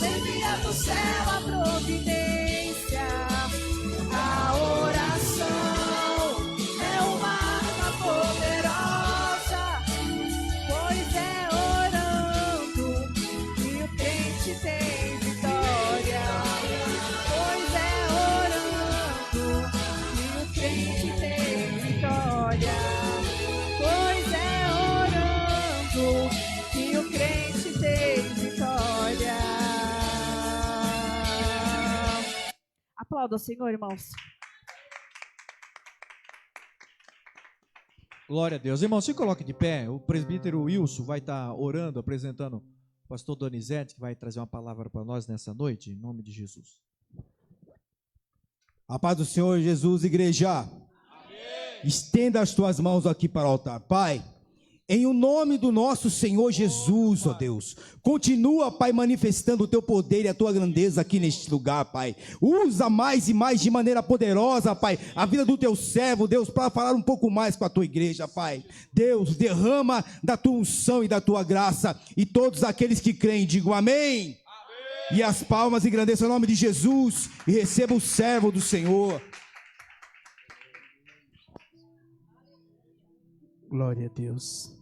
envia do céu a providência. A oração é uma arma poderosa, pois é orando que o crente tem vitória. Pois é orando que o crente tem vitória. Pois é orando que o crente tem vitória. Aplauda o Senhor, irmãos. Glória a Deus. Irmão, se coloque de pé. O presbítero Wilson vai estar orando, apresentando o pastor Donizete, que vai trazer uma palavra para nós nessa noite, em nome de Jesus. A paz do Senhor Jesus, igreja. Amém. Estenda as tuas mãos aqui para o altar. Pai, em o nome do nosso Senhor Jesus, ó Deus, continua, Pai, manifestando o teu poder e a tua grandeza aqui neste lugar, Pai. Usa mais e mais de maneira poderosa, Pai, a vida do teu servo, Deus, para falar um pouco mais com a tua igreja, Pai. Deus, derrama da tua unção e da tua graça, e todos aqueles que creem, digam amém. E as palmas engrandeçam o nome de Jesus e receba o servo do Senhor. Glória a Deus.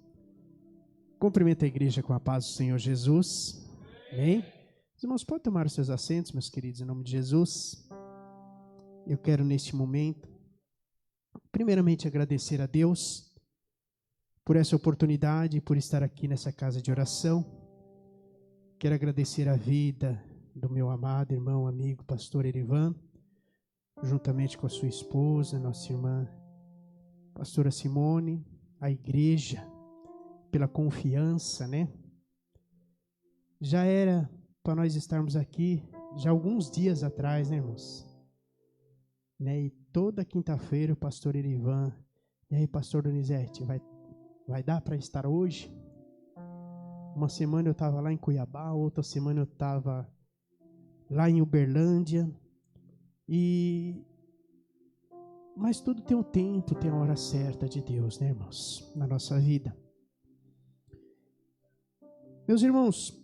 Cumprimento a igreja com a paz do Senhor Jesus. Amém? Os irmãos, podem tomar os seus assentos, meus queridos, em nome de Jesus. Eu quero neste momento, primeiramente agradecer a Deus por essa oportunidade, por estar aqui nessa casa de oração. Quero agradecer a vida do meu amado irmão, amigo, pastor Erivan, juntamente com a sua esposa, nossa irmã, pastora Simone, a igreja, pela confiança, né? Já era para nós estarmos aqui, já alguns dias atrás, né, irmãos? Né? E toda quinta-feira o pastor Erivan, e aí, pastor Donizete, vai dar para estar hoje? Uma semana eu estava lá em Cuiabá, outra semana eu estava lá em Uberlândia. Mas tudo tem um tempo, tem a hora certa de Deus, né, irmãos? Na nossa vida. Meus irmãos,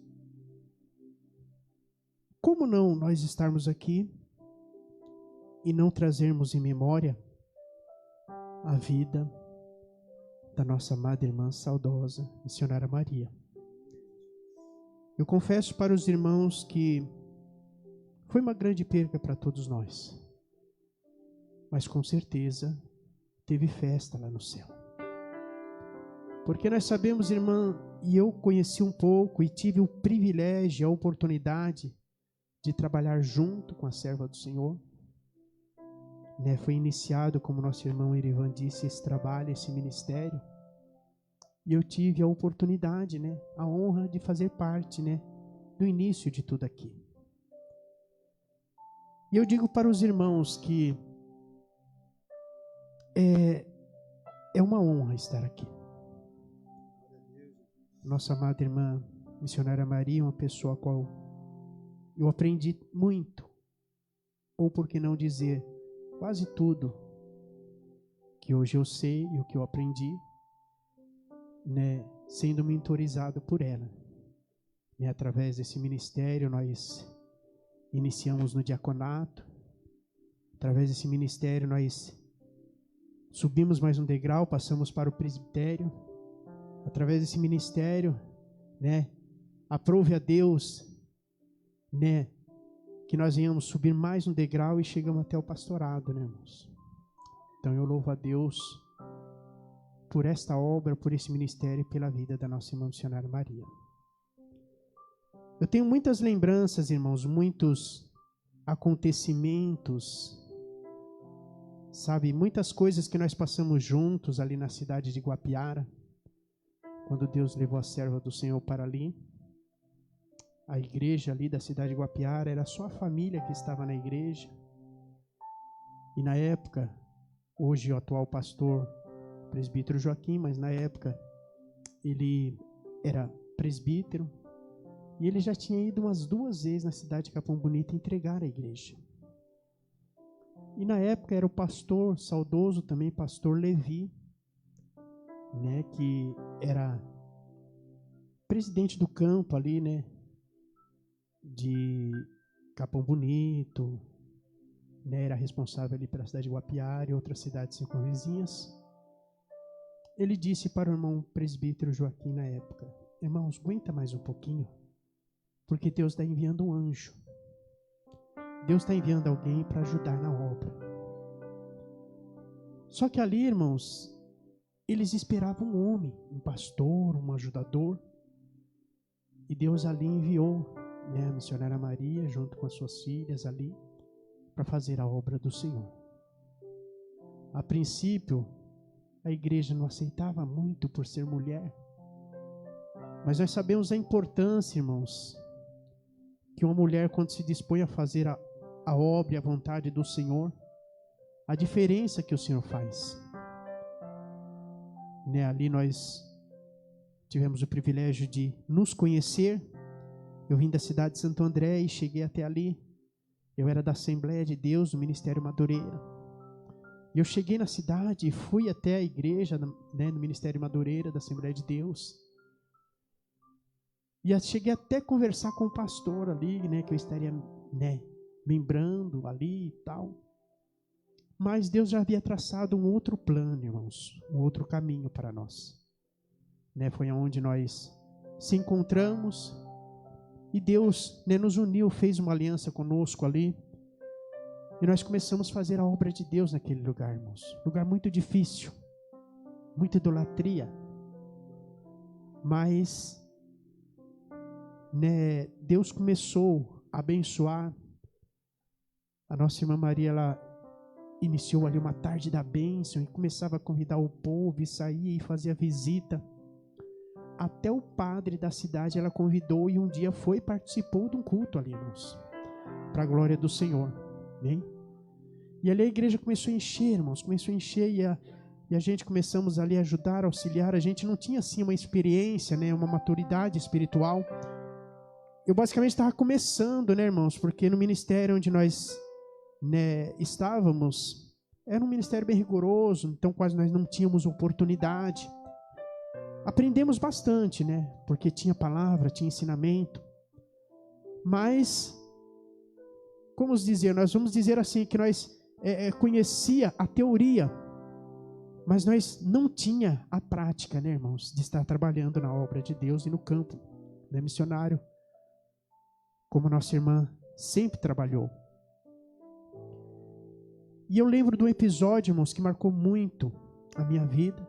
como não nós estarmos aqui e não trazermos em memória a vida da nossa amada irmã saudosa, missionária Maria? Eu confesso para os irmãos que foi uma grande perca para todos nós, mas com certeza teve festa lá no céu. Porque nós sabemos, irmã, e eu conheci um pouco e tive o privilégio, a oportunidade de trabalhar junto com a serva do Senhor. Né? Foi iniciado, como nosso irmão Erivan disse, esse trabalho, esse ministério. E eu tive a oportunidade, né, a honra de fazer parte, né, do início de tudo aqui. E eu digo para os irmãos que é uma honra estar aqui. Nossa amada irmã missionária Maria, uma pessoa a qual eu aprendi muito, ou por que não dizer, quase tudo que hoje eu sei e o que eu aprendi, né, sendo mentorizado por ela. Né, através desse ministério nós iniciamos no diaconato. Através desse ministério nós subimos mais um degrau, passamos para o presbitério. Através desse ministério, né, aprove a Deus, né, que nós venhamos subir mais um degrau e chegamos até o pastorado, né, irmãos? Então eu louvo a Deus por esta obra, por esse ministério e pela vida da nossa irmã missionária Maria. Eu tenho muitas lembranças, irmãos, muitos acontecimentos, sabe, muitas coisas que nós passamos juntos ali na cidade de Guapiara, quando Deus levou a serva do Senhor para ali. A igreja ali da cidade de Guapiara, era só a família que estava na igreja. E na época, hoje o atual pastor, presbítero Joaquim, mas na época ele era presbítero, e ele já tinha ido umas 2 vezes na cidade de Capão Bonito entregar a igreja. E na época era o pastor saudoso também, pastor Levi, né, que era presidente do campo ali, né, de Capão Bonito, né, era responsável ali pela cidade de Guapiara e outras cidades circunvizinhas. Ele disse para o irmão presbítero Joaquim na época: irmãos, aguenta mais um pouquinho, porque Deus está enviando um anjo. Deus está enviando alguém para ajudar na obra. Só que ali, irmãos, eles esperavam um homem, um pastor, um ajudador. E Deus ali enviou, né, a missionária Maria, junto com as suas filhas ali, para fazer a obra do Senhor. A princípio, a igreja não aceitava muito por ser mulher. Mas nós sabemos a importância, irmãos, que uma mulher, quando se dispõe a fazer a obra e a vontade do Senhor, a diferença que o Senhor faz. Né, ali nós tivemos o privilégio de nos conhecer. Eu vim da cidade de Santo André e cheguei até ali. Eu era da Assembleia de Deus, do Ministério Madureira. E eu cheguei na cidade e fui até a igreja, né, no Ministério Madureira, da Assembleia de Deus. E cheguei até a conversar com o pastor ali, né, que eu estaria, né, membrando ali e tal. Mas Deus já havia traçado um outro plano, irmãos, um outro caminho para nós. Né, foi onde nós se encontramos e Deus, né, nos uniu, fez uma aliança conosco ali. E nós começamos a fazer a obra de Deus naquele lugar, irmãos. Lugar muito difícil, muita idolatria. Mas, né, Deus começou a abençoar. A nossa irmã Maria, ela iniciou ali uma tarde da bênção e começava a convidar o povo e saía e fazia visita. Até o padre da cidade ela convidou e um dia foi e participou de um culto ali, irmãos, para a glória do Senhor. Bem? E ali a igreja começou a encher, irmãos, começou a encher e a gente começamos ali a ajudar, auxiliar. A gente não tinha assim uma experiência, né, uma maturidade espiritual. Eu basicamente estava começando, né, irmãos, porque no ministério onde nós, né, estávamos, era um ministério bem rigoroso, então quase nós não tínhamos oportunidade. Aprendemos bastante, né, porque tinha palavra, tinha ensinamento, mas, como dizer, nós vamos dizer assim, que nós conhecia a teoria, mas nós não tinha a prática, né, irmãos, de estar trabalhando na obra de Deus e no campo, né, missionário, como nossa irmã sempre trabalhou. E eu lembro de um episódio, irmãos, que marcou muito a minha vida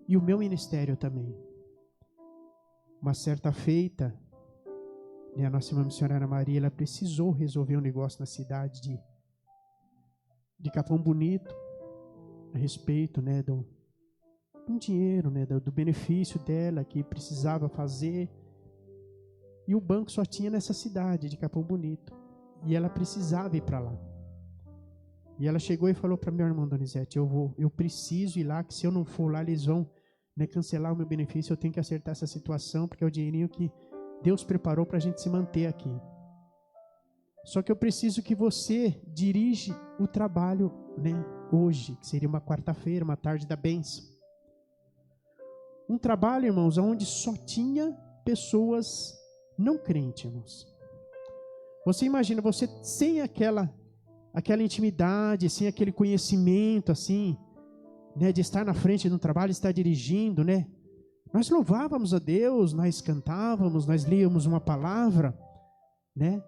e o meu ministério também. Uma certa feita, né, a nossa irmã missionária Maria, ela precisou resolver um negócio na cidade de Capão Bonito, a respeito, né, do dinheiro, né, do benefício dela que precisava fazer. E o banco só tinha nessa cidade de Capão Bonito. E ela precisava ir para lá. E ela chegou e falou para minha irmã Donizete: eu preciso ir lá, que se eu não for lá, eles vão, né, cancelar o meu benefício. Eu tenho que acertar essa situação, porque é o dinheirinho que Deus preparou para a gente se manter aqui. Só que eu preciso que você dirige o trabalho, né, hoje, que seria uma quarta-feira, uma tarde da bênção. Um trabalho, irmãos, onde só tinha pessoas não crentes, irmãos. Você imagina, você sem aquela intimidade, sem aquele conhecimento, assim, né, de estar na frente de um trabalho, estar dirigindo, né? Nós louvávamos a Deus, nós cantávamos, nós líamos uma palavra, né?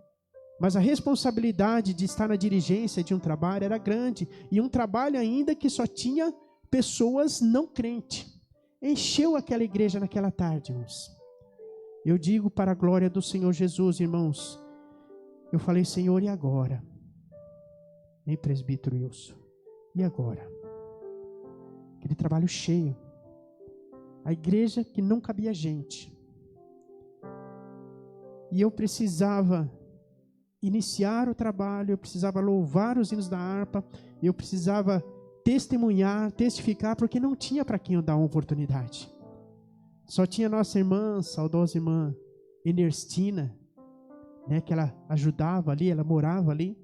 Mas a responsabilidade de estar na dirigência de um trabalho era grande, e um trabalho ainda que só tinha pessoas não crentes. Encheu aquela igreja naquela tarde, irmãos. Eu digo para a glória do Senhor Jesus, irmãos. Eu falei: Senhor, e agora? Hein, presbítero Wilson? E agora? Aquele trabalho cheio. A igreja que não cabia gente. E eu precisava iniciar o trabalho, eu precisava louvar os hinos da harpa, eu precisava testemunhar, testificar, porque não tinha para quem eu dar uma oportunidade. Só tinha nossa irmã, saudosa irmã Enerstina, né, que ela ajudava ali, ela morava ali,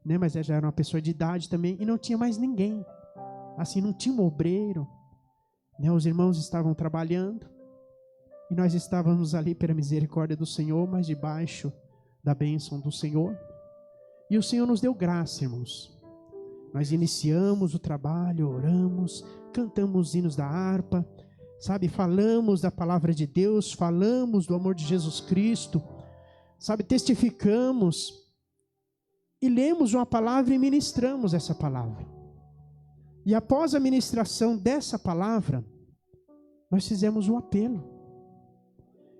né, mas ela já era uma pessoa de idade também, e não tinha mais ninguém. Assim, não tinha um obreiro, né, os irmãos estavam trabalhando, e nós estávamos ali pela misericórdia do Senhor, mas debaixo da bênção do Senhor. E o Senhor nos deu graça, irmãos. Nós iniciamos o trabalho, oramos, cantamos hinos da harpa, sabe, falamos da palavra de Deus, falamos do amor de Jesus Cristo, sabe, testificamos e lemos uma palavra e ministramos essa palavra. E após a ministração dessa palavra, nós fizemos um apelo.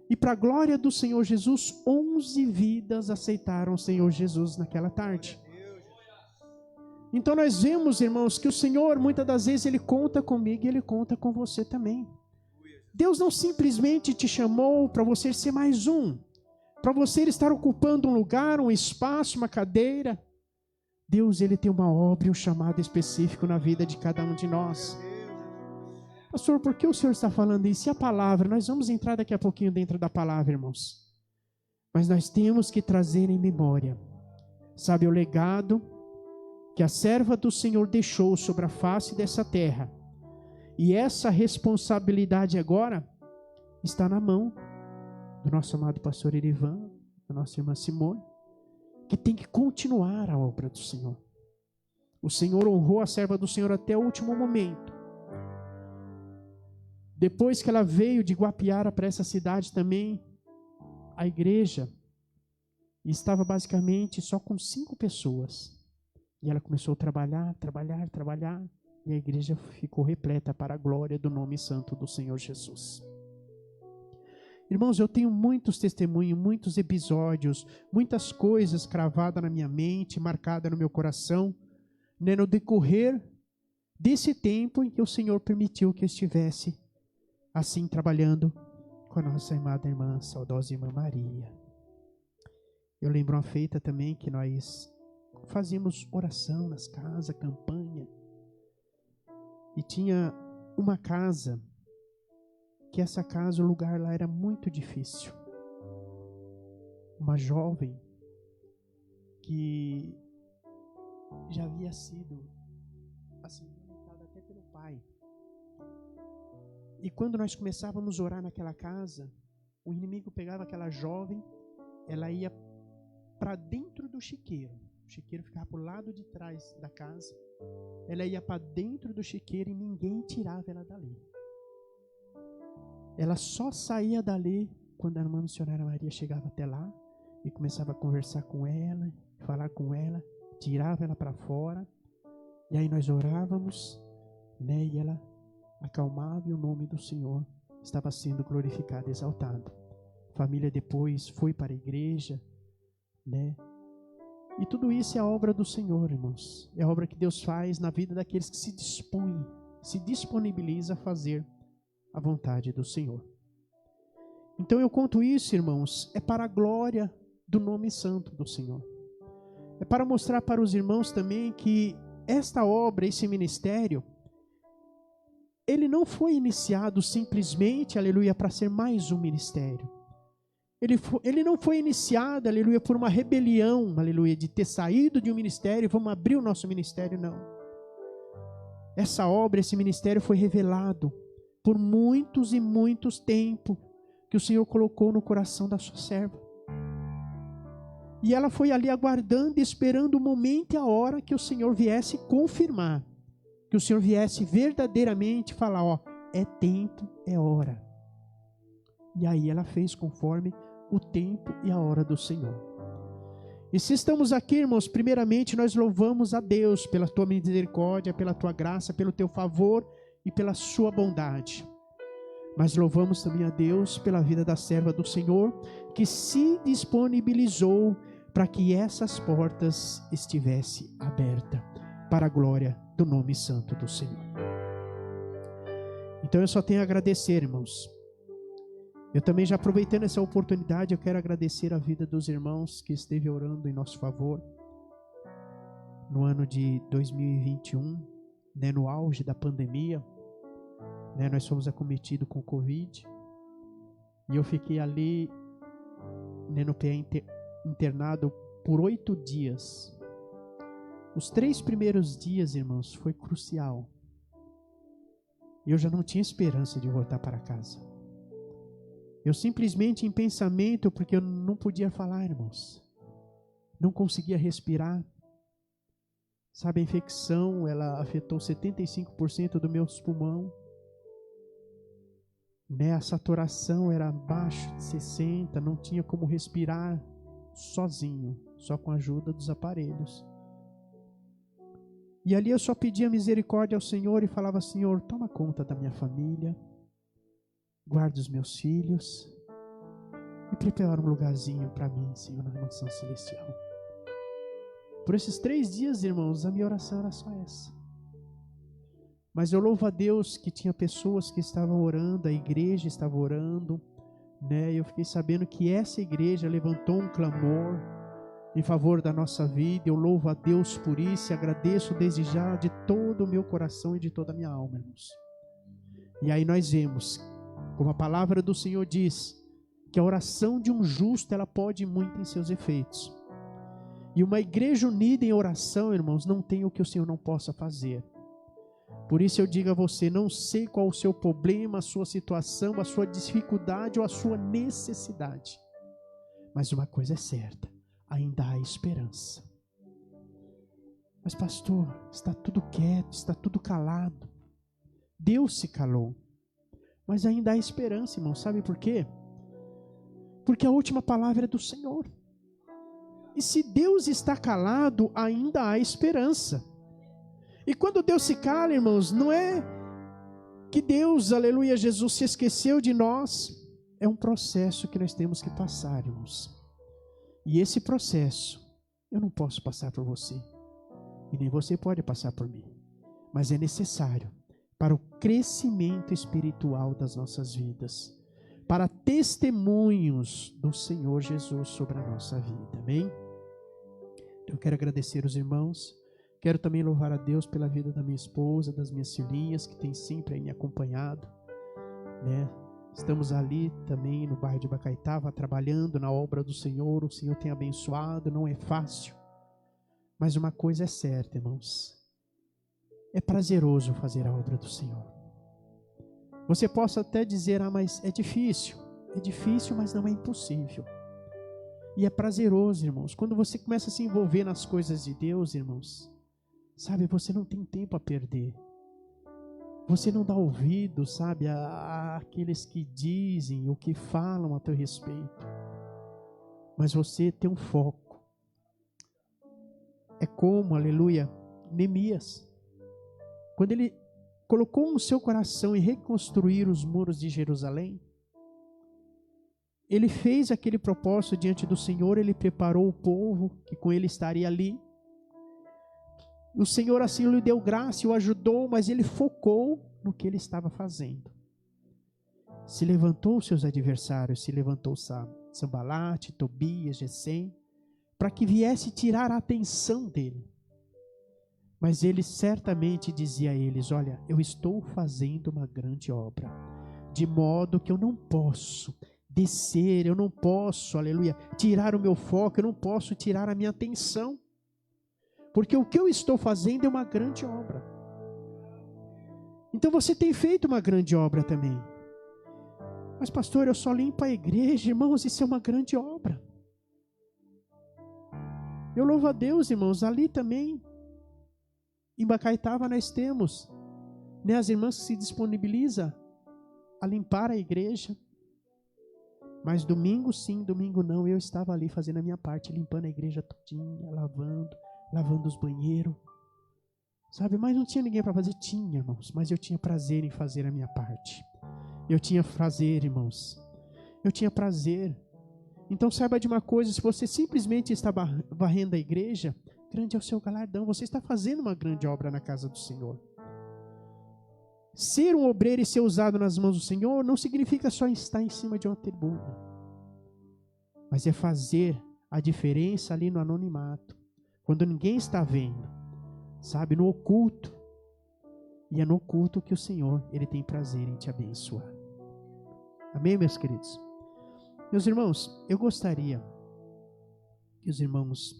E para a glória do Senhor Jesus, 11 vidas aceitaram o Senhor Jesus naquela tarde. Então nós vemos, irmãos, que o Senhor, muitas das vezes, Ele conta comigo e Ele conta com você também. Deus não simplesmente te chamou para você ser mais um, para você estar ocupando um lugar, um espaço, uma cadeira. Deus, Ele tem uma obra e um chamado específico na vida de cada um de nós. Pastor, por que o Senhor está falando isso? E a palavra? Nós vamos entrar daqui a pouquinho dentro da palavra, irmãos. Mas nós temos que trazer em memória, sabe, o legado que a serva do Senhor deixou sobre a face dessa terra. E essa responsabilidade agora está na mão do nosso amado pastor Erivan, da nossa irmã Simone, que tem que continuar a obra do Senhor. O Senhor honrou a serva do Senhor até o último momento. Depois que ela veio de Guapiara para essa cidade também, a igreja estava basicamente só com 5 pessoas. E ela começou a trabalhar, e a igreja ficou repleta para a glória do nome santo do Senhor Jesus. Irmãos, eu tenho muitos testemunhos, muitos episódios, muitas coisas cravadas na minha mente, marcadas no meu coração, né, no decorrer desse tempo em que o Senhor permitiu que eu estivesse assim trabalhando com a nossa amada irmã, saudosa irmã Maria. Eu lembro uma feita também que nós fazíamos oração nas casas, campanha. E tinha uma casa, que essa casa, o lugar lá era muito difícil. Uma jovem que já havia sido assim, violentada até pelo pai. E quando nós começávamos a orar naquela casa, o inimigo pegava aquela jovem, ela ia para dentro do chiqueiro. O chiqueiro ficava para o lado de trás da casa. Ela ia para dentro do chiqueiro e ninguém tirava ela dali. Ela só saía dali quando a irmã missionária Maria chegava até lá e começava a conversar com ela, falar com ela, tirava ela para fora. E aí nós orávamos, né, e ela acalmava e o nome do Senhor estava sendo glorificado, exaltado. A família depois foi para a igreja, né? E tudo isso é a obra do Senhor, irmãos. É a obra que Deus faz na vida daqueles que se dispõem, se disponibiliza a fazer a vontade do Senhor. Então eu conto isso, irmãos, é para a glória do nome santo do Senhor. É para mostrar para os irmãos também que esta obra, esse ministério, ele não foi iniciado simplesmente, aleluia, para ser mais um ministério. Ele não foi iniciado, aleluia, por uma rebelião, aleluia, de ter saído de um ministério e vamos abrir o nosso ministério, não. Essa obra, esse ministério foi revelado por muitos e muitos tempos que o Senhor colocou no coração da sua serva. E ela foi ali aguardando, esperando o momento e a hora que o Senhor viesse confirmar, que o Senhor viesse verdadeiramente falar, ó, é tempo, é hora. E aí ela fez conforme o tempo e a hora do Senhor. E se estamos aqui, irmãos, primeiramente nós louvamos a Deus pela tua misericórdia, pela tua graça, pelo teu favor e pela sua bondade. Mas louvamos também a Deus pela vida da serva do Senhor, que se disponibilizou para que essas portas estivessem abertas para a glória do nome santo do Senhor. Então eu só tenho a agradecer, irmãos. Eu também, já aproveitando essa oportunidade, eu quero agradecer a vida dos irmãos que esteve orando em nosso favor no ano de 2021, né, no auge da pandemia, né, nós fomos acometidos com Covid e eu fiquei ali, né, no PA internado por 8 dias. Os 3 primeiros dias, irmãos, foi crucial. Eu já não tinha esperança de voltar para casa. Eu simplesmente em pensamento, porque eu não podia falar, irmãos. não conseguia respirar. Sabe, a infecção, ela afetou 75% do meu pulmão. A saturação era abaixo de 60, não tinha como respirar sozinho, só com a ajuda dos aparelhos. E ali eu só pedia misericórdia ao Senhor e falava: Senhor, toma conta da minha família, guarda os meus filhos e prepara um lugarzinho para mim, Senhor, na mansão celestial. Por esses 3 dias, irmãos, a minha oração era só essa. Mas eu louvo a Deus que tinha pessoas que estavam orando, a igreja estava orando, Eu fiquei sabendo que essa igreja levantou um clamor em favor da nossa vida. Eu louvo a Deus por isso e agradeço desde já de todo o meu coração e de toda a minha alma, irmãos. E aí nós vemos, como a palavra do Senhor diz, que a oração de um justo, ela pode muito em seus efeitos. E uma igreja unida em oração, irmãos, não tem o que o Senhor não possa fazer. Por isso eu digo a você, não sei qual o seu problema, a sua situação, a sua dificuldade ou a sua necessidade. Mas uma coisa é certa, ainda há esperança. Mas pastor, está tudo quieto, está tudo calado. Deus se calou. Mas ainda há esperança, irmão. Sabe por quê? Porque a última palavra é do Senhor. E se Deus está calado, ainda há esperança. E quando Deus se cala, irmãos, não é que Deus, aleluia, Jesus se esqueceu de nós. É um processo que nós temos que passar, irmãos. E esse processo, eu não posso passar por você. E nem você pode passar por mim. Mas é necessário para o crescimento espiritual das nossas vidas. Para testemunhos do Senhor Jesus sobre a nossa vida. Amém? Eu quero agradecer os irmãos. Quero também louvar a Deus pela vida da minha esposa, das minhas filhinhas, que tem sempre aí me acompanhado, Estamos ali também no bairro de Bacaitava, trabalhando na obra do Senhor. O Senhor tem abençoado, não é fácil. Mas uma coisa é certa, irmãos. É prazeroso fazer a obra do Senhor. Você possa até dizer, mas é difícil. É difícil, mas não é impossível. E é prazeroso, irmãos. Quando você começa a se envolver nas coisas de Deus, irmãos, sabe, você não tem tempo a perder. Você não dá ouvido, sabe, àqueles que dizem, ou que falam a teu respeito. Mas você tem um foco. É como, aleluia, Neemias. Quando ele colocou no seu coração em reconstruir os muros de Jerusalém, ele fez aquele propósito diante do Senhor, ele preparou o povo que com ele estaria ali. O Senhor assim lhe deu graça e o ajudou, mas ele focou no que ele estava fazendo. Se levantou os seus adversários, se levantou Sambalate, Tobias, Gesem, para que viesse tirar a atenção dele. Mas ele certamente dizia a eles, olha, eu estou fazendo uma grande obra, de modo que eu não posso descer, eu não posso, aleluia, tirar o meu foco, eu não posso tirar a minha atenção. Porque o que eu estou fazendo é uma grande obra. Então você tem feito uma grande obra também. Mas pastor, eu só limpo a igreja. Irmãos, isso é uma grande obra. Eu louvo a Deus, irmãos, ali também, em Bacaitava nós temos, as irmãs que se disponibilizam a limpar a igreja. Mas domingo sim, domingo não, eu estava ali fazendo a minha parte, limpando a igreja todinha, lavando os banheiros, sabe, mas não tinha ninguém para fazer, tinha, irmãos, mas eu tinha prazer em fazer a minha parte, eu tinha prazer, irmãos, eu tinha prazer. Então saiba de uma coisa, se você simplesmente está varrendo a igreja, grande é o seu galardão, você está fazendo uma grande obra na casa do Senhor. Ser um obreiro e ser usado nas mãos do Senhor não significa só estar em cima de uma tribuna, mas é fazer a diferença ali no anonimato, quando ninguém está vendo, sabe, no oculto. E é no oculto que o Senhor, Ele tem prazer em te abençoar. Amém, meus queridos? Meus irmãos, eu gostaria que os irmãos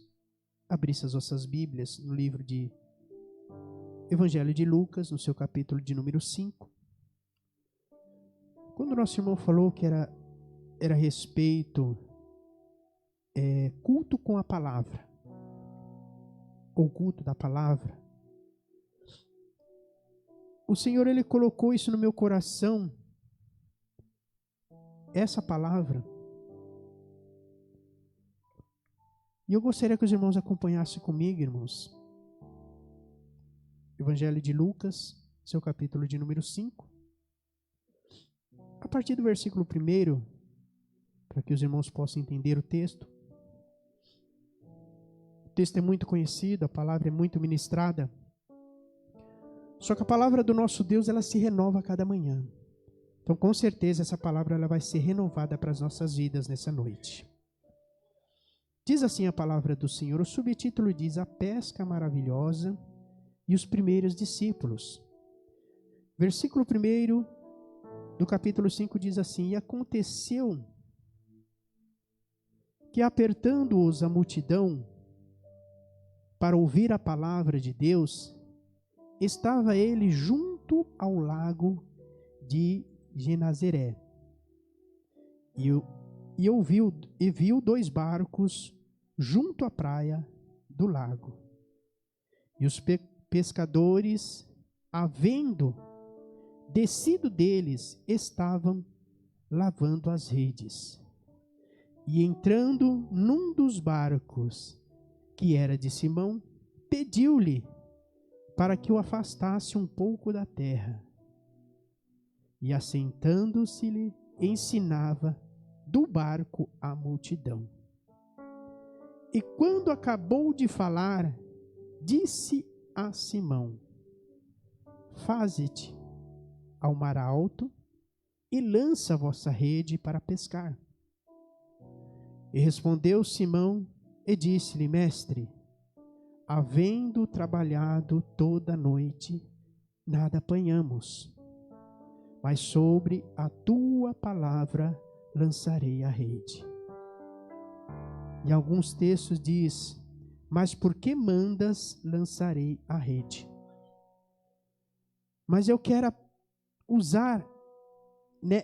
abrissem as vossas Bíblias no livro de Evangelho de Lucas, no seu capítulo de número 5. Quando o nosso irmão falou que era a respeito culto com a palavra, ou culto da palavra, o Senhor, Ele colocou isso no meu coração, essa palavra, e eu gostaria que os irmãos acompanhassem comigo, irmãos. Evangelho de Lucas, seu capítulo de número 5. A partir do versículo 1, para que os irmãos possam entender o texto. O texto é muito conhecido, a palavra é muito ministrada. Só que a palavra do nosso Deus, ela se renova a cada manhã. Então, com certeza, essa palavra ela vai ser renovada para as nossas vidas nessa noite. Diz assim a palavra do Senhor, o subtítulo diz: A pesca maravilhosa e os primeiros discípulos. Versículo 1 do capítulo 5 diz assim: E aconteceu que, apertando-os a multidão para ouvir a palavra de Deus, estava ele junto ao lago de Genazaré. E viu 2 barcos junto à praia do lago. E os pescadores, havendo descido deles, estavam lavando as redes. E entrando num dos barcos, que era de Simão, pediu-lhe para que o afastasse um pouco da terra. E assentando-se-lhe, ensinava do barco a multidão. E quando acabou de falar, disse a Simão: Faze-te ao mar alto e lança a vossa rede para pescar. E respondeu Simão e disse-lhe: Mestre, havendo trabalhado toda a noite, nada apanhamos, mas sobre a tua palavra lançarei a rede. Em alguns textos diz: Mas por que mandas lançarei a rede? Mas eu quero usar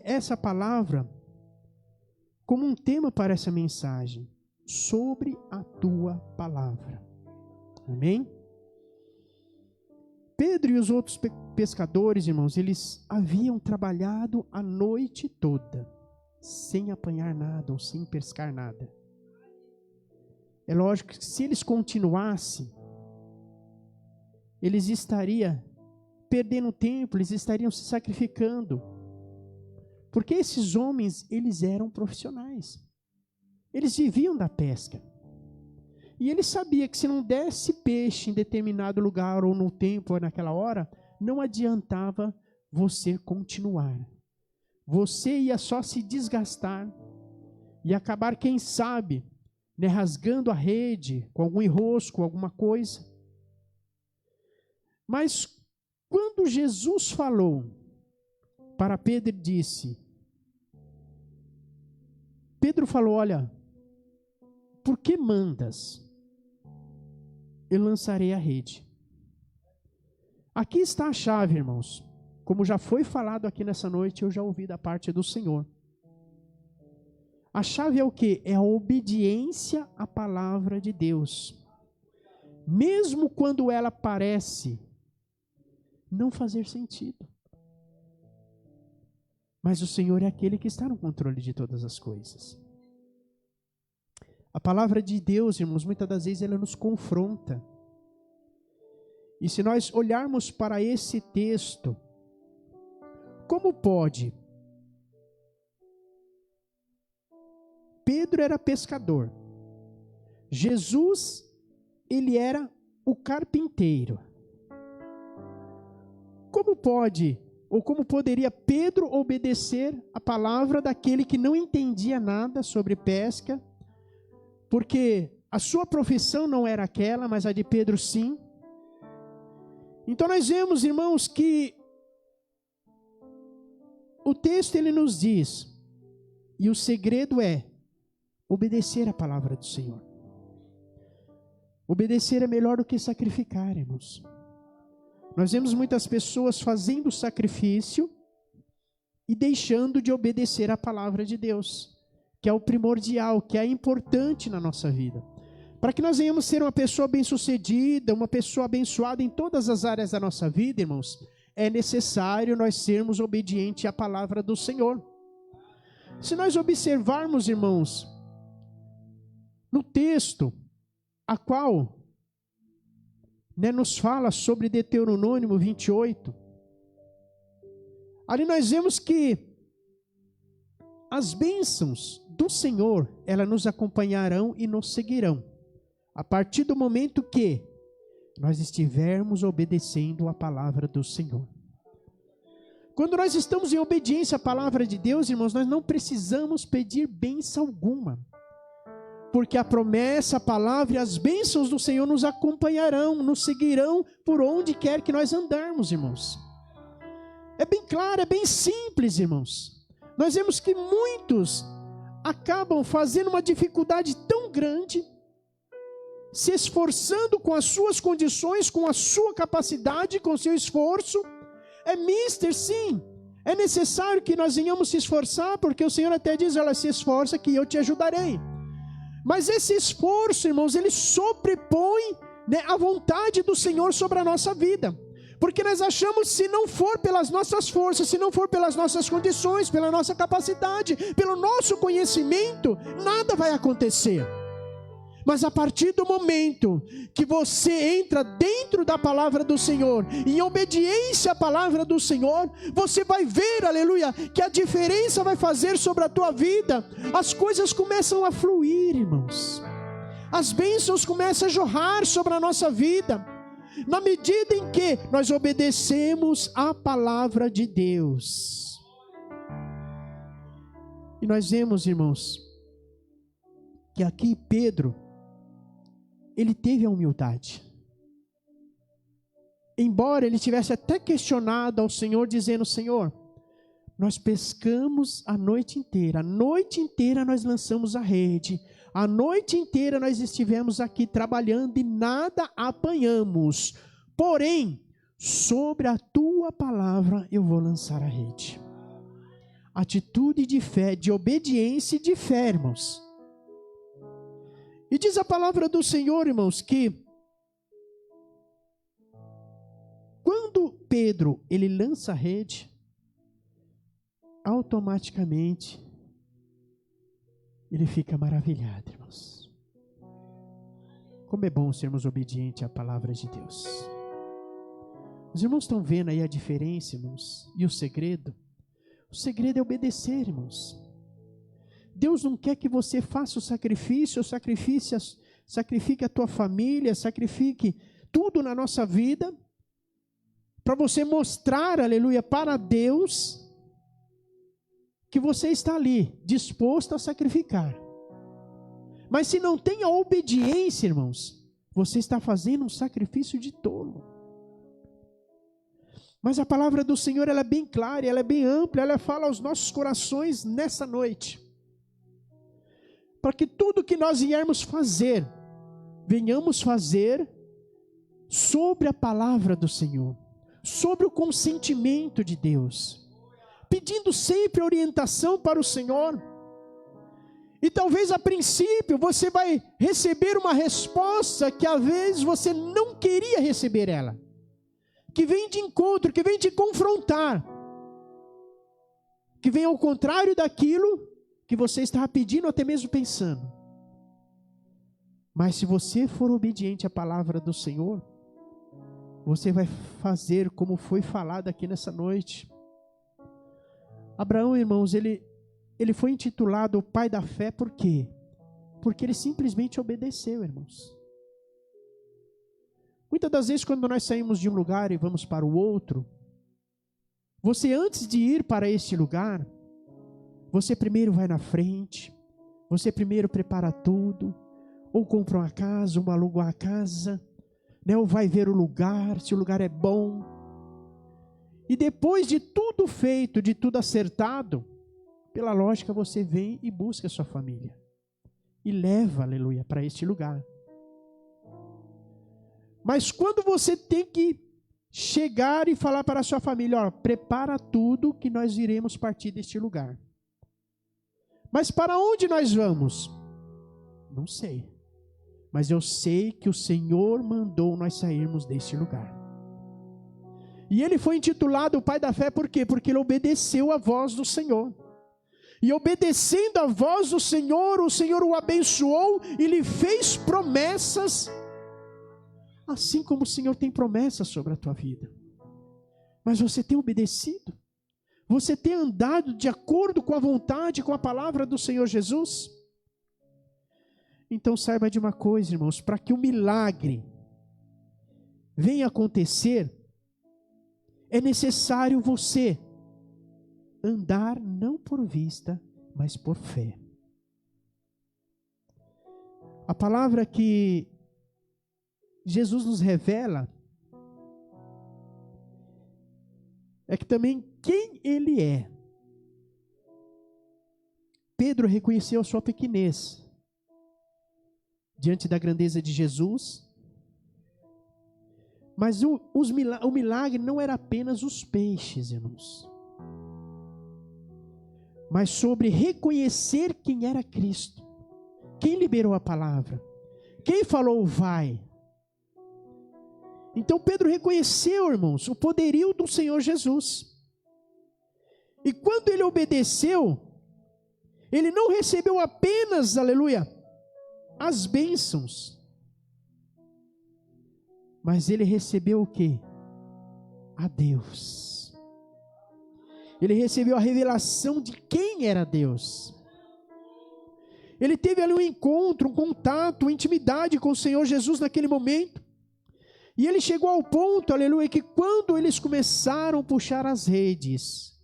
essa palavra como um tema para essa mensagem: sobre a tua palavra. Amém? Pedro e os outros pescadores, irmãos, eles haviam trabalhado a noite toda, sem apanhar nada ou sem pescar nada. É lógico que se eles continuassem, eles estariam perdendo tempo, eles estariam se sacrificando. Porque esses homens, eles eram profissionais. Eles viviam da pesca. E eles sabiam que se não desse peixe em determinado lugar, ou no tempo, ou naquela hora, não adiantava você continuar. Você ia só se desgastar e acabar, quem sabe, rasgando a rede com algum enrosco, alguma coisa. Mas quando Jesus falou para Pedro, disse, Pedro falou: olha, por que mandas? Eu lançarei a rede. Aqui está a chave, irmãos. Como já foi falado aqui nessa noite, eu já ouvi da parte do Senhor. A chave é o quê? É a obediência à palavra de Deus. Mesmo quando ela parece não fazer sentido. Mas o Senhor é aquele que está no controle de todas as coisas. A palavra de Deus, irmãos, muitas das vezes ela nos confronta. E se nós olharmos para esse texto, como pode? Pedro era pescador. Jesus, ele era o carpinteiro. Como pode, ou como poderia Pedro obedecer a palavra daquele que não entendia nada sobre pesca? Porque a sua profissão não era aquela, mas a de Pedro sim. Então nós vemos, irmãos, que o texto ele nos diz, e o segredo é obedecer a palavra do Senhor. Obedecer é melhor do que sacrificar, irmãos. Nós vemos muitas pessoas fazendo sacrifício e deixando de obedecer a palavra de Deus, que é o primordial, que é importante na nossa vida. Para que nós venhamos ser uma pessoa bem-sucedida, uma pessoa abençoada em todas as áreas da nossa vida, irmãos, é necessário nós sermos obedientes à palavra do Senhor. Se nós observarmos, irmãos, no texto, a qual nos fala sobre Deuteronômio 28, ali nós vemos que as bênçãos do Senhor, elas nos acompanharão e nos seguirão, a partir do momento que nós estivermos obedecendo a palavra do Senhor. Quando nós estamos em obediência à palavra de Deus, irmãos, nós não precisamos pedir bênção alguma, porque a promessa, a palavra e as bênçãos do Senhor nos acompanharão, nos seguirão por onde quer que nós andarmos, irmãos. É bem claro, é bem simples, irmãos. Nós vemos que muitos acabam fazendo uma dificuldade tão grande, se esforçando com as suas condições, com a sua capacidade, com o seu esforço. É mister, sim. É necessário que nós venhamos se esforçar, porque o Senhor até diz, olha, se esforça que eu te ajudarei. Mas esse esforço, irmãos, ele sobrepõe a vontade do Senhor sobre a nossa vida. Porque nós achamos, se não for pelas nossas forças, se não for pelas nossas condições, pela nossa capacidade, pelo nosso conhecimento, nada vai acontecer. Mas a partir do momento que você entra dentro da palavra do Senhor, em obediência à palavra do Senhor, você vai ver, aleluia, que a diferença vai fazer sobre a tua vida. As coisas começam a fluir, irmãos. As bênçãos começam a jorrar sobre a nossa vida, na medida em que nós obedecemos à palavra de Deus. E nós vemos, irmãos, que aqui Pedro, ele teve a humildade. Embora ele tivesse até questionado ao Senhor, dizendo, Senhor, nós pescamos a noite inteira nós lançamos a rede, a noite inteira nós estivemos aqui trabalhando e nada apanhamos. Porém, sobre a tua palavra eu vou lançar a rede. Atitude de fé, de obediência e de fé, irmãos. E diz a palavra do Senhor, irmãos, que quando Pedro, ele lança a rede, automaticamente ele fica maravilhado, irmãos. Como é bom sermos obedientes à palavra de Deus. Os irmãos estão vendo aí a diferença, irmãos, e o segredo? O segredo é obedecer, irmãos. Deus não quer que você faça o sacrifício, sacrifique a tua família, sacrifique tudo na nossa vida, para você mostrar, aleluia, para Deus, que você está ali, disposto a sacrificar. Mas se não tem a obediência, irmãos, você está fazendo um sacrifício de tolo. Mas a palavra do Senhor, ela é bem clara, ela é bem ampla, ela fala aos nossos corações nessa noite. Para que tudo que nós viermos fazer, venhamos fazer sobre a palavra do Senhor, sobre o consentimento de Deus, pedindo sempre orientação para o Senhor. E talvez a princípio você vai receber uma resposta que às vezes você não queria receber ela, que vem de encontro, que vem te confrontar, que vem ao contrário daquilo que você estava pedindo, até mesmo pensando. Mas se você for obediente à palavra do Senhor, você vai fazer como foi falado aqui nessa noite. Abraão, irmãos, ele foi intitulado o pai da fé, por quê? Porque ele simplesmente obedeceu, irmãos. Muitas das vezes quando nós saímos de um lugar e vamos para o outro, você antes de ir para este lugar, você primeiro vai na frente, você primeiro prepara tudo, ou compra uma casa, ou aluga uma casa, ou vai ver o lugar, se o lugar é bom. E depois de tudo feito, de tudo acertado, pela lógica você vem e busca a sua família. E leva, aleluia, para este lugar. Mas quando você tem que chegar e falar para a sua família, ó, prepara tudo que nós iremos partir deste lugar. Mas para onde nós vamos? Não sei. mas eu sei que o Senhor mandou nós sairmos deste lugar. E ele foi intitulado o pai da fé, por quê? Porque ele obedeceu a voz do Senhor. E obedecendo a voz do Senhor, o Senhor o abençoou e lhe fez promessas, assim como o Senhor tem promessas sobre a tua vida. Mas você tem obedecido? Você tem andado de acordo com a vontade, com a palavra do Senhor Jesus? Então saiba de uma coisa, irmãos, para que o milagre venha acontecer, é necessário você andar não por vista, mas por fé. A palavra que Jesus nos revela é que também quem ele é. Pedro reconheceu a sua pequenez diante da grandeza de Jesus. Mas o milagre não era apenas os peixes, irmãos, mas sobre reconhecer quem era Cristo. Quem liberou a palavra? Quem falou vai? Então Pedro reconheceu, irmãos, o poderio do Senhor Jesus. E quando ele obedeceu, ele não recebeu apenas, aleluia, as bênçãos, mas ele recebeu o quê? A Deus. Ele recebeu a revelação de quem era Deus. Ele teve ali um encontro, um contato, uma intimidade com o Senhor Jesus naquele momento. E ele chegou ao ponto, aleluia, que quando eles começaram a puxar as redes,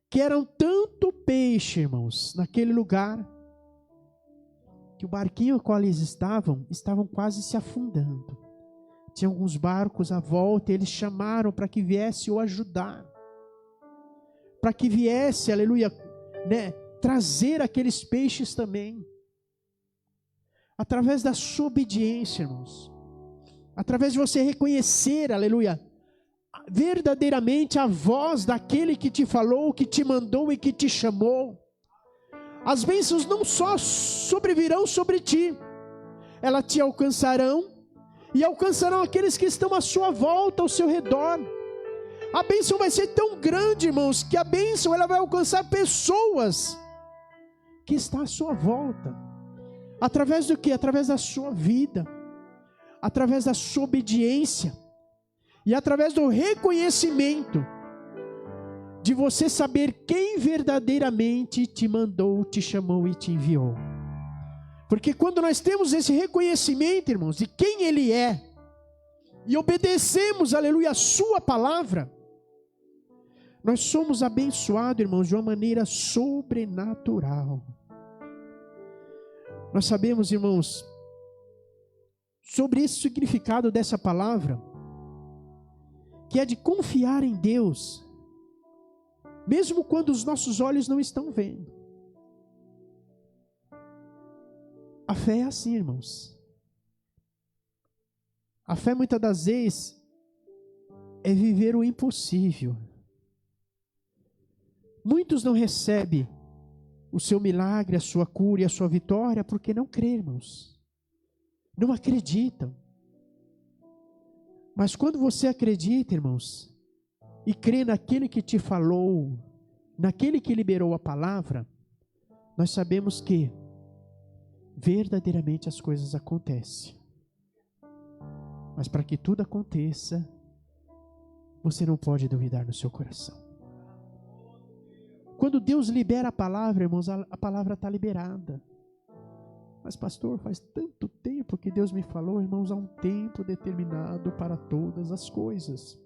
que eram tanto peixe, irmãos, naquele lugar, que o barquinho ao qual eles estavam quase se afundando. Tinha alguns barcos à volta, e eles chamaram para que viesse o ajudar, para que viesse, aleluia, né, trazer aqueles peixes também. Através da sua obediência, irmãos, através de você reconhecer, aleluia, verdadeiramente a voz daquele que te falou, que te mandou e que te chamou, as bênçãos não só sobrevirão sobre ti, elas te alcançarão e alcançarão aqueles que estão à sua volta, ao seu redor. A bênção vai ser tão grande, irmãos, que a bênção ela vai alcançar pessoas que estão à sua volta. Através do quê? Através da sua vida, através da sua obediência e através do reconhecimento de você saber quem verdadeiramente te mandou, te chamou e te enviou. Porque quando nós temos esse reconhecimento, irmãos, de quem Ele é, e obedecemos, aleluia, a sua palavra, nós somos abençoados, irmãos, de uma maneira sobrenatural. Nós sabemos, irmãos, sobre esse significado dessa palavra, que é de confiar em Deus, mesmo quando os nossos olhos não estão vendo. A fé é assim, irmãos. A fé muitas das vezes é viver o impossível. Muitos não recebem o seu milagre, a sua cura e a sua vitória porque não crê, irmãos. Não acreditam. Mas quando você acredita, irmãos, e crê naquele que te falou, naquele que liberou a palavra, nós sabemos que verdadeiramente as coisas acontecem. Mas para que tudo aconteça, você não pode duvidar no seu coração. Quando Deus libera a palavra, irmãos, a palavra está liberada. Mas pastor, faz tanto tempo que Deus me falou, irmãos, há um tempo determinado para todas as coisas.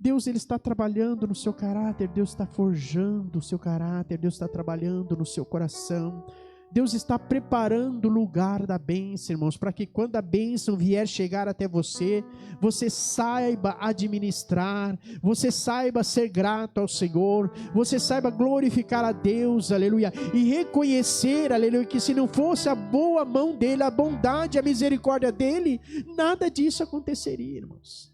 Deus ele está trabalhando no seu caráter, Deus está forjando o seu caráter, Deus está trabalhando no seu coração. Deus está preparando o lugar da bênção, irmãos, para que quando a bênção vier chegar até você, você saiba administrar, você saiba ser grato ao Senhor, você saiba glorificar a Deus, aleluia, e reconhecer, aleluia, que se não fosse a boa mão dele, a bondade, a misericórdia dele, nada disso aconteceria, irmãos.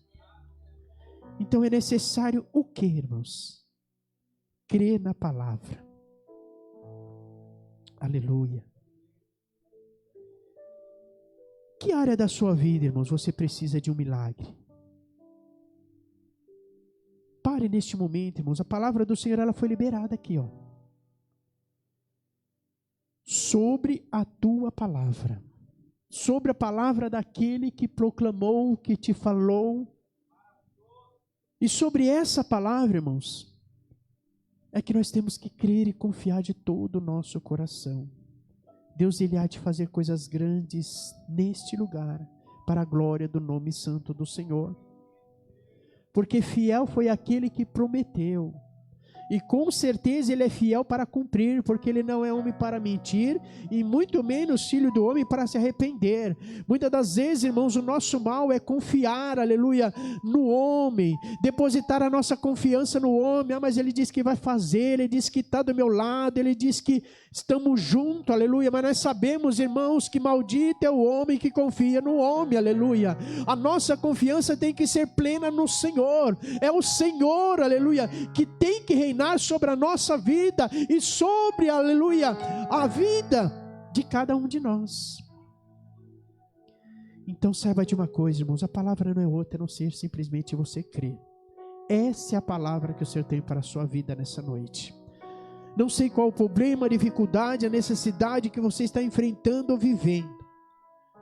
Então é necessário o que, irmãos? Crer na palavra. Aleluia. que área da sua vida, irmãos, você precisa de um milagre? Pare neste momento, irmãos. A palavra do Senhor, ela foi liberada aqui, ó. Sobre a tua palavra. Sobre a palavra daquele que proclamou, que te falou. E sobre essa palavra, irmãos, é que nós temos que crer e confiar de todo o nosso coração. Deus, Ele há de fazer coisas grandes neste lugar, para a glória do nome santo do Senhor. Porque fiel foi aquele que prometeu. E com certeza Ele é fiel para cumprir, porque Ele não é homem para mentir, e muito menos filho do homem para se arrepender. Muitas das vezes, irmãos, o nosso mal é confiar, aleluia, no homem, depositar a nossa confiança no homem. Mas Ele diz que vai fazer, Ele diz que está do meu lado, Ele diz que estamos juntos, aleluia. Mas nós sabemos, irmãos, que maldito é o homem que confia no homem, aleluia. A nossa confiança tem que ser plena no Senhor. É o Senhor, aleluia, que tem que reinar sobre a nossa vida e sobre, aleluia, a vida de cada um de nós. Então saiba de uma coisa, irmãos, a palavra não é outra a não ser simplesmente você crer. Essa é a palavra que o Senhor tem para a sua vida nessa noite. Não sei qual o problema, a dificuldade, a necessidade que você está enfrentando ou vivendo,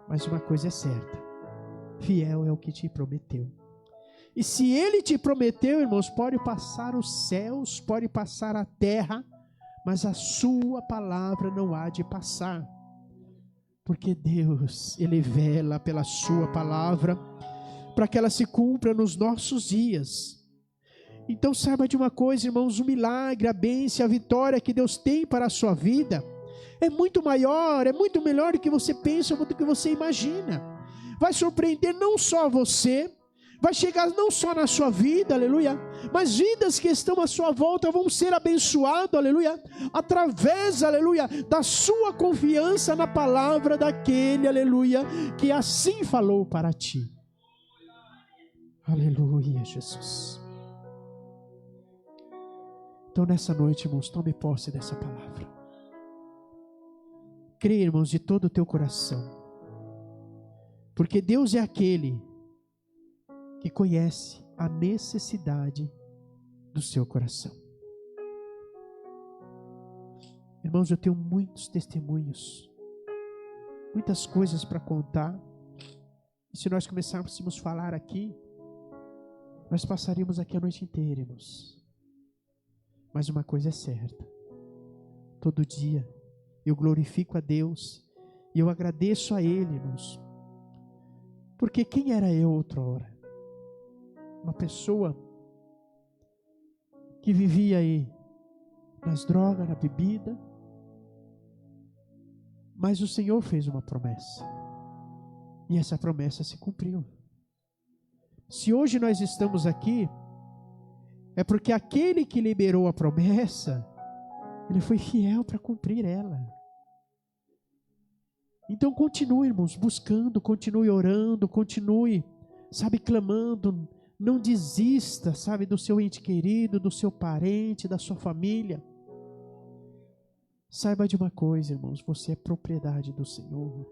mas uma coisa é certa: fiel é o que te prometeu. E se Ele te prometeu, irmãos, pode passar os céus, pode passar a terra, mas a sua palavra não há de passar. Porque Deus, Ele vela pela sua palavra, para que ela se cumpra nos nossos dias. Então saiba de uma coisa, irmãos, o milagre, a bênção, a vitória que Deus tem para a sua vida, é muito maior, é muito melhor do que você pensa, do que você imagina. Vai surpreender não só você, vai chegar não só na sua vida, aleluia, mas vidas que estão à sua volta vão ser abençoadas, aleluia, através, aleluia, da sua confiança na palavra daquele, aleluia, que assim falou para ti. Aleluia, Jesus. Então nessa noite, irmãos, tome posse dessa palavra. Crê, irmãos, de todo o teu coração, porque Deus é aquele que conhece a necessidade do seu coração. Irmãos, eu tenho muitos testemunhos, muitas coisas para contar, e se nós começássemos a falar aqui, nós passaríamos aqui a noite inteira, irmãos. Mas uma coisa é certa: todo dia eu glorifico a Deus e eu agradeço a Ele, irmãos, porque quem era eu outrora? Uma pessoa que vivia aí nas drogas, na bebida, mas o Senhor fez uma promessa, e essa promessa se cumpriu. Se hoje nós estamos aqui, é porque aquele que liberou a promessa, ele foi fiel para cumprir ela. Então continue, irmãos, buscando, continue orando, continue, sabe, clamando. Não desista, sabe, do seu ente querido, do seu parente, da sua família. Saiba de uma coisa, irmãos, você é propriedade do Senhor.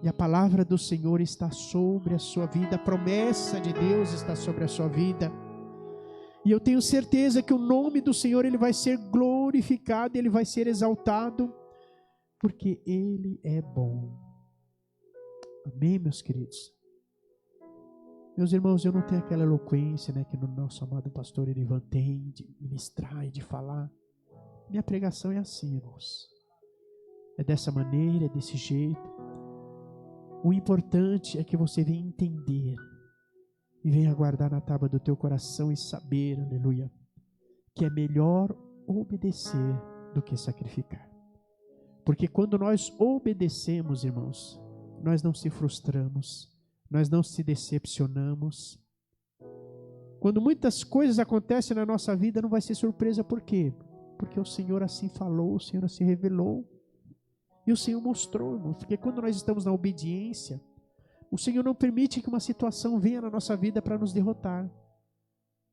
E a palavra do Senhor está sobre a sua vida, a promessa de Deus está sobre a sua vida. E eu tenho certeza que o nome do Senhor, Ele vai ser glorificado, Ele vai ser exaltado, porque Ele é bom. Amém, meus queridos? Meus irmãos, eu não tenho aquela eloquência, né, que o nosso amado pastor Erivan tem, de ministrar e de falar. Minha pregação é assim, irmãos. É dessa maneira, é desse jeito. O importante é que você venha entender e venha guardar na tábua do teu coração e saber, aleluia, que é melhor obedecer do que sacrificar. Porque quando nós obedecemos, irmãos, nós não se frustramos, nós não se decepcionamos. Quando muitas coisas acontecem na nossa vida, não vai ser surpresa. Por quê? Porque o Senhor assim falou, o Senhor assim revelou. E o Senhor mostrou, irmão. Porque quando nós estamos na obediência, o Senhor não permite que uma situação venha na nossa vida para nos derrotar,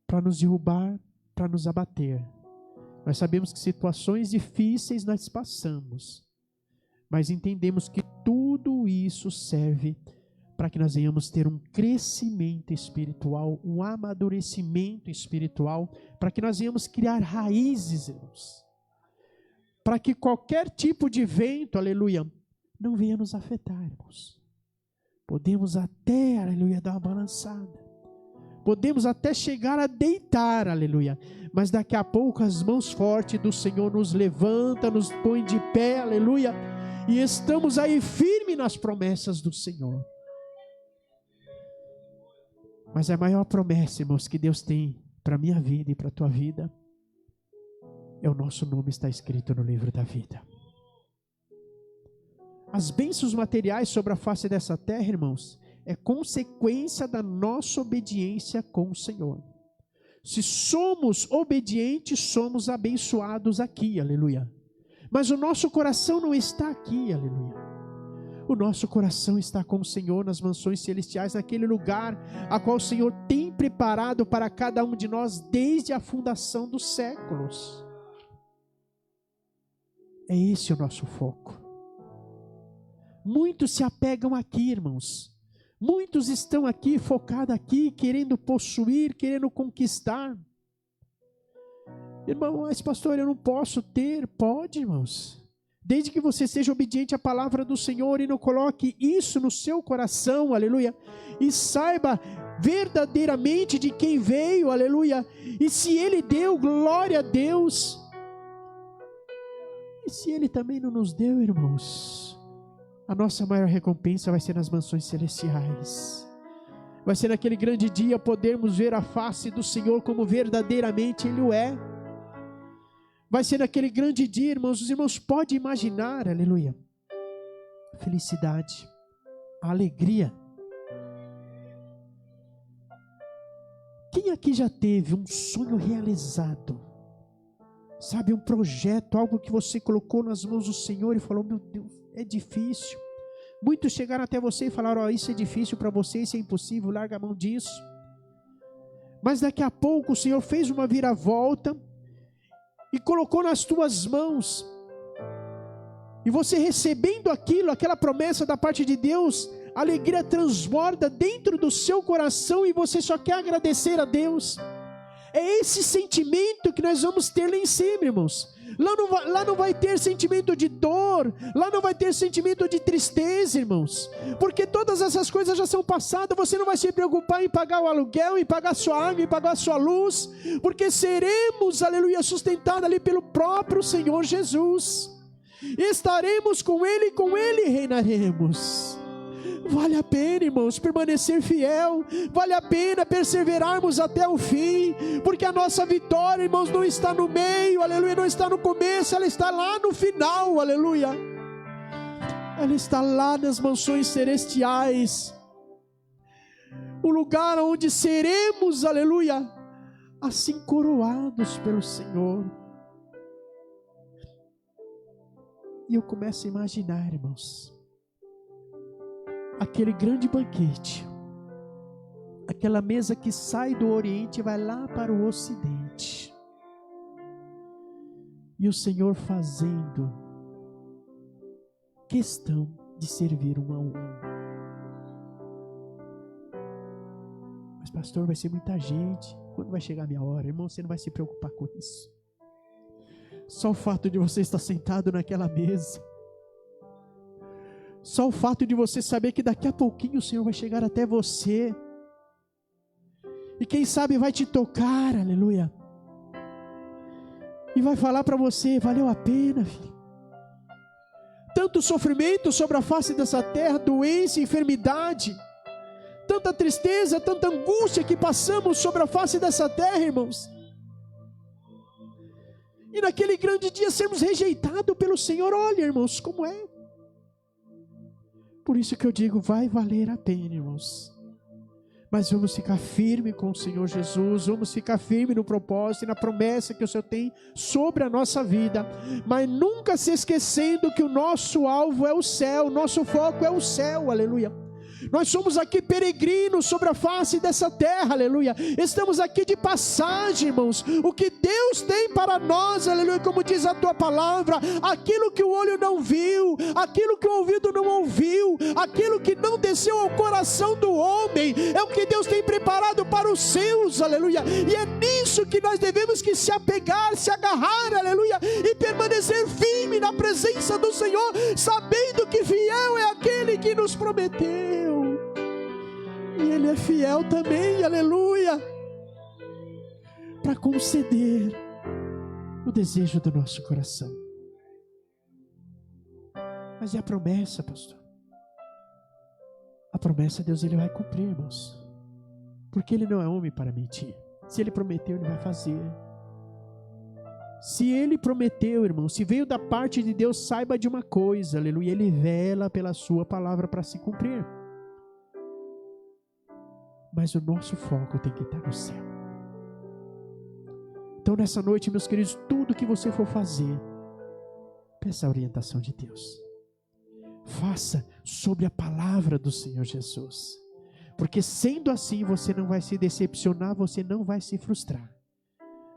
para nos derrubar, para nos abater. Nós sabemos que situações difíceis nós passamos, mas entendemos que tudo isso serve para que nós venhamos ter um crescimento espiritual, um amadurecimento espiritual, para que nós venhamos criar raízes, irmãos. Para que qualquer tipo de vento, aleluia, não venha nos afetar, irmãos. Podemos até, aleluia, dar uma balançada. Podemos até chegar a deitar, aleluia. Mas daqui a pouco as mãos fortes do Senhor nos levanta, nos põe de pé, aleluia. E estamos aí firmes nas promessas do Senhor. Mas a maior promessa, irmãos, que Deus tem para a minha vida e para a tua vida, é o nosso nome está escrito no livro da vida. As bênçãos materiais sobre a face dessa terra, irmãos, é consequência da nossa obediência com o Senhor. Se somos obedientes, somos abençoados aqui, aleluia. Mas o nosso coração não está aqui, aleluia. O nosso coração está com o Senhor nas mansões celestiais, naquele lugar a qual o Senhor tem preparado para cada um de nós desde a fundação dos séculos. É esse o nosso foco. Muitos se apegam aqui, irmãos. Muitos estão aqui, focados aqui, querendo possuir, querendo conquistar. Irmão, mas pastor, eu não posso ter. Pode, irmãos. Desde que você seja obediente à palavra do Senhor e não coloque isso no seu coração, aleluia. E saiba verdadeiramente de quem veio, aleluia. E se Ele deu, glória a Deus. E se Ele também não nos deu, irmãos, a nossa maior recompensa vai ser nas mansões celestiais. Vai ser naquele grande dia podermos ver a face do Senhor como verdadeiramente Ele o é. Vai ser naquele grande dia, irmãos, os irmãos podem imaginar, aleluia, a felicidade, a alegria. Quem aqui já teve um sonho realizado? Sabe, um projeto, algo que você colocou nas mãos do Senhor e falou, meu Deus, é difícil. Muitos chegaram até você e falaram, isso é difícil para você, isso é impossível, larga a mão disso. Mas daqui a pouco o Senhor fez uma viravolta e colocou nas tuas mãos, e você recebendo aquilo, aquela promessa da parte de Deus, a alegria transborda dentro do seu coração e você só quer agradecer a Deus. É esse sentimento que nós vamos ter lá em cima, irmãos. Lá não vai ter sentimento de dor, lá não vai ter sentimento de tristeza, irmãos, porque todas essas coisas já são passadas. Você não vai se preocupar em pagar o aluguel, em pagar sua água, em pagar sua luz, porque seremos, aleluia, sustentados ali pelo próprio Senhor Jesus. Estaremos com Ele e com Ele reinaremos. Vale a pena, irmãos, permanecer fiel. Vale a pena perseverarmos até o fim, porque a nossa vitória, irmãos, não está no meio, aleluia, não está no começo, ela está lá no final, aleluia. Ela está lá nas mansões celestiais, o lugar onde seremos, aleluia, assim coroados pelo Senhor. E eu começo a imaginar, irmãos, aquele grande banquete, aquela mesa que sai do Oriente e vai lá para o Ocidente, e o Senhor fazendo questão de servir um a um. Mas pastor, vai ser muita gente, quando vai chegar a minha hora? Irmão, você não vai se preocupar com isso. Só o fato de você estar sentado naquela mesa, só o fato de você saber que daqui a pouquinho o Senhor vai chegar até você, e quem sabe vai te tocar, aleluia, e vai falar para você, valeu a pena, filho. Tanto sofrimento sobre a face dessa terra, doença, enfermidade, tanta tristeza, tanta angústia que passamos sobre a face dessa terra, irmãos, e naquele grande dia sermos rejeitados pelo Senhor. Olha, irmãos, como é. Por isso que eu digo, vai valer a pena, irmãos. Mas vamos ficar firme com o Senhor Jesus, vamos ficar firme no propósito e na promessa que o Senhor tem sobre a nossa vida, mas nunca se esquecendo que o nosso alvo é o céu, o nosso foco é o céu, aleluia. Nós somos aqui peregrinos sobre a face dessa terra, aleluia. Estamos aqui de passagem, irmãos. O que Deus tem para nós, aleluia, como diz a tua palavra, aquilo que o olho não viu, aquilo que o ouvido não ouviu, aquilo que não desceu ao coração do homem, é o que Deus tem preparado para os seus, aleluia. E é nisso que nós devemos que se apegar, se agarrar, aleluia, e permanecer firme na presença do Senhor, sabendo que fiel é aquele que nos prometeu, e Ele é fiel também, aleluia, para conceder o desejo do nosso coração. Mas é a promessa, pastor. A promessa de Deus, Ele vai cumprir, irmãos, porque Ele não é homem para mentir. Se Ele prometeu, Ele vai fazer. Se Ele prometeu, irmão, se veio da parte de Deus, saiba de uma coisa, aleluia, Ele vela pela sua palavra para se cumprir. Mas o nosso foco tem que estar no céu. Então nessa noite, meus queridos, tudo que você for fazer, peça a orientação de Deus. Faça sobre a palavra do Senhor Jesus. Porque sendo assim, você não vai se decepcionar, você não vai se frustrar.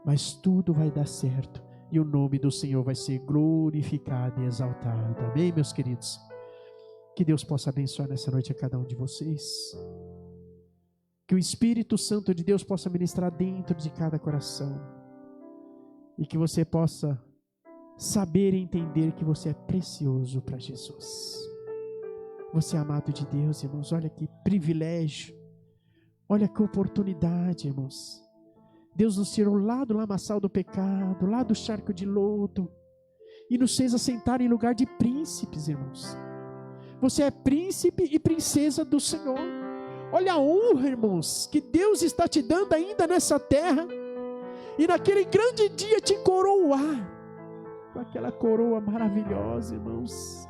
Mas tudo vai dar certo e o nome do Senhor vai ser glorificado e exaltado. Amém, meus queridos? Que Deus possa abençoar nessa noite a cada um de vocês. Que o Espírito Santo de Deus possa ministrar dentro de cada coração. E que você possa saber e entender que você é precioso para Jesus. Você é amado de Deus, irmãos. Olha que privilégio. Olha que oportunidade, irmãos. Deus nos tirou lá do lamaçal do pecado, lá do charco de lodo, e nos fez assentar em lugar de príncipes, irmãos. Você é príncipe e princesa do Senhor. Olha a honra, irmãos, que Deus está te dando ainda nessa terra, e naquele grande dia te coroar, com aquela coroa maravilhosa, irmãos.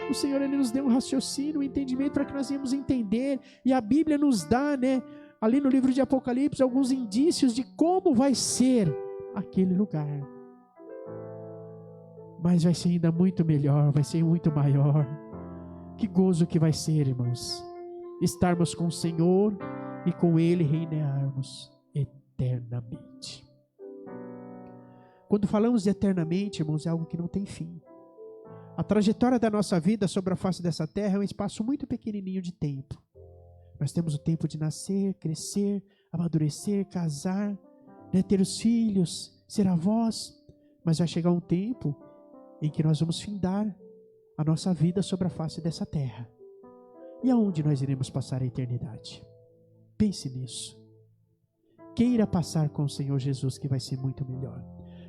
O Senhor, Ele nos deu um raciocínio, um entendimento para que nós venhamos entender, e a Bíblia nos dá, ali no livro de Apocalipse, alguns indícios de como vai ser aquele lugar. Mas vai ser ainda muito melhor, vai ser muito maior. Que gozo que vai ser, irmãos, estarmos com o Senhor e com Ele reinarmos eternamente. Quando falamos de eternamente, irmãos, é algo que não tem fim. A trajetória da nossa vida sobre a face dessa terra é um espaço muito pequenininho de tempo. Nós temos o tempo de nascer, crescer, amadurecer, casar, ter os filhos, ser avós. Mas vai chegar um tempo em que nós vamos findar a nossa vida sobre a face dessa terra. E aonde nós iremos passar a eternidade? Pense nisso. Queira passar com o Senhor Jesus, que vai ser muito melhor.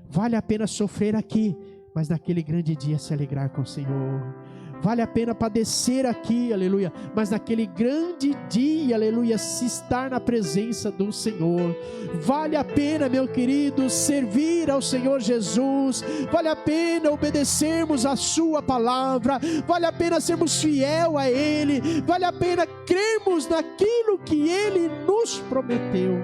Vale a pena sofrer aqui, mas naquele grande dia se alegrar com o Senhor. Vale a pena padecer aqui, aleluia, mas naquele grande dia, aleluia, se estar na presença do Senhor. Vale a pena, meu querido, servir ao Senhor Jesus. Vale a pena obedecermos a sua palavra. Vale a pena sermos fiel a Ele. Vale a pena crermos naquilo que Ele nos prometeu.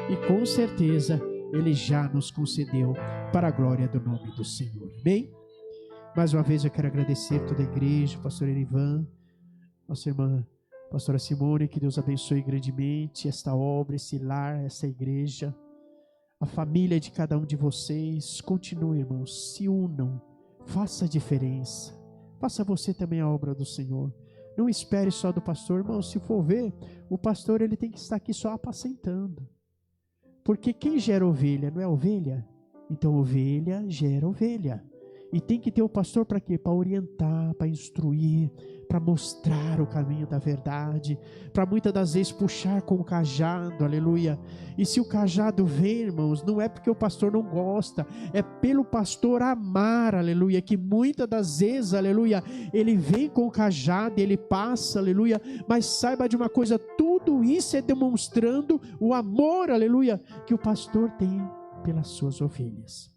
E com certeza Ele já nos concedeu, para a glória do nome do Senhor. Amém? Mais uma vez eu quero agradecer toda a igreja, o pastor Erivan, nossa irmã pastora Simone, que Deus abençoe grandemente esta obra, esse lar, essa igreja, a família de cada um de vocês. Continue, irmãos, se unam, faça a diferença, faça você também a obra do Senhor. Não espere só do pastor, irmão. Se for ver, o pastor, ele tem que estar aqui só apacentando, porque quem gera ovelha não é ovelha? Então ovelha gera ovelha. E tem que ter o pastor para quê? Para orientar, para instruir, para mostrar o caminho da verdade, para muitas das vezes puxar com o cajado, aleluia. E se o cajado vem, irmãos, não é porque o pastor não gosta, é pelo pastor amar, aleluia, que muitas das vezes, aleluia, ele vem com o cajado, ele passa, aleluia, mas saiba de uma coisa, tudo isso é demonstrando o amor, aleluia, que o pastor tem pelas suas ovelhas.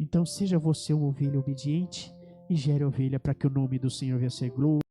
Então seja você uma ovelha obediente e gere ovelha para que o nome do Senhor venha ser glorificado.